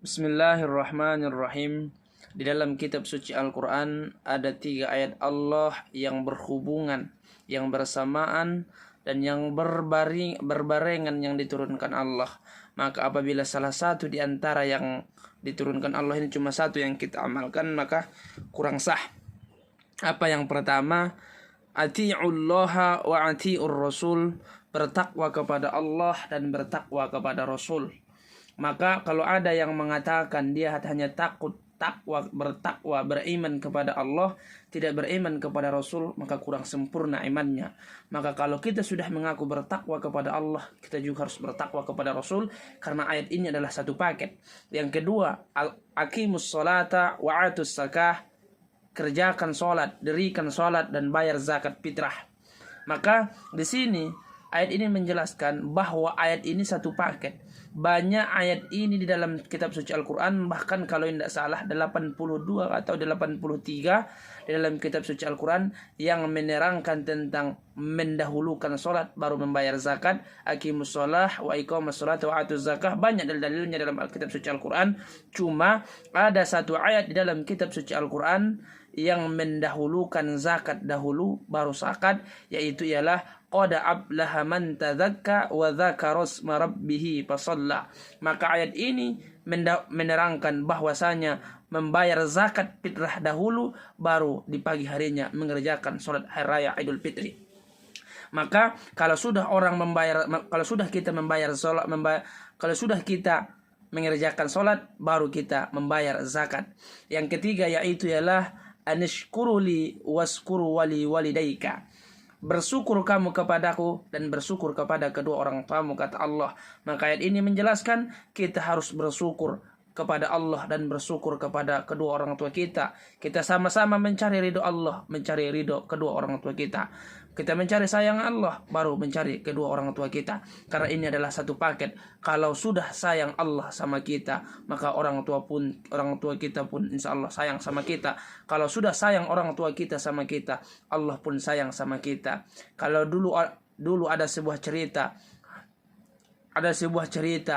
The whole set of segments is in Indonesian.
Bismillahirrahmanirrahim. Di dalam kitab suci Al-Quran ada 3 ayat Allah yang berhubungan, yang bersamaan, dan yang berbarengan yang diturunkan Allah. Maka apabila salah satu di antara yang diturunkan Allah ini cuma satu yang kita amalkan, maka kurang sah. Apa yang pertama? Ati'ullaha wa ati'ur rasul. Bertakwa kepada Allah dan bertakwa kepada Rasul. Maka kalau ada yang mengatakan dia hanya bertakwa, beriman kepada Allah, tidak beriman kepada Rasul, maka kurang sempurna imannya. Maka kalau kita sudah mengaku bertakwa kepada Allah, kita juga harus bertakwa kepada Rasul, karena ayat ini adalah satu paket. Yang kedua, aqimus sholata wa atus zakah. Kerjakan sholat, dirikan sholat, dan bayar zakat fitrah. Maka di sini ayat ini menjelaskan bahwa ayat ini satu paket. Banyak ayat ini di dalam kitab suci Al-Quran, bahkan kalau tidak salah 82 atau 83 di dalam kitab suci Al-Quran yang menerangkan tentang mendahulukan sholat baru membayar zakat. Aqimus sholah wa iqamus sholat wa atuz zakah. Banyak dalil-dalilnya dalam kitab suci Al-Quran. Cuma ada satu ayat di dalam kitab suci Al-Quran yang mendahulukan zakat dahulu baru zakat, yaitu ialah qad aflaha man tadzakka wa dzakara isma rabbih fasalla. Maka ayat ini menerangkan bahwasanya membayar zakat fitrah dahulu, baru di pagi harinya mengerjakan salat hari raya Idul Fitri. Maka kalau sudah kita mengerjakan salat, baru kita membayar zakat. Yang ketiga yaitu ialah anishkuruli waskuru wali walidaika. Bersyukur kamu kepadaku dan bersyukur kepada kedua orang tuamu, kata Allah. Maka ayat ini menjelaskan kita harus bersyukur kepada Allah dan bersyukur kepada kedua orang tua kita. Kita sama-sama mencari ridho Allah, mencari ridho kedua orang tua kita. Kita mencari sayang Allah, baru mencari kedua orang tua kita. Karena ini adalah satu paket. Kalau sudah sayang Allah sama kita, maka orang tua kita pun insya Allah sayang sama kita. Kalau sudah sayang orang tua kita sama kita, Allah pun sayang sama kita. Kalau dulu ada sebuah cerita.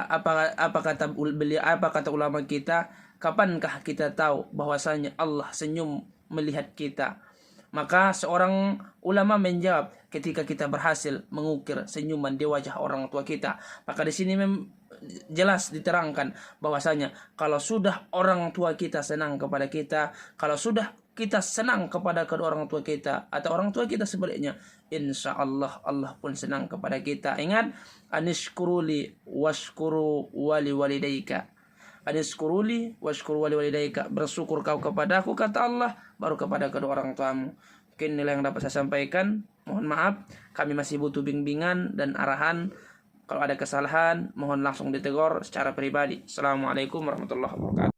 Apa kata ulama kita? Kapankah kita tahu bahwasanya Allah senyum melihat kita? Maka seorang ulama menjawab, ketika kita berhasil mengukir senyuman di wajah orang tua kita. Maka di sini jelas diterangkan bahwasanya kalau sudah orang tua kita senang kepada kita, kalau sudah kita senang kepada kedua orang tua kita, atau orang tua kita sebaliknya, insya Allah Allah pun senang kepada kita. Ingat, anishkuruli washkuru wali walidaika. Anishkuruli washkuru wali walidaika. Bersyukur kau kepadaku, kata Allah, baru kepada kedua orang tuamu. Mungkin inilah yang dapat saya sampaikan. Mohon maaf, kami masih butuh bimbingan dan arahan. Kalau ada kesalahan, mohon langsung ditegur secara pribadi. Assalamualaikum warahmatullahi wabarakatuh.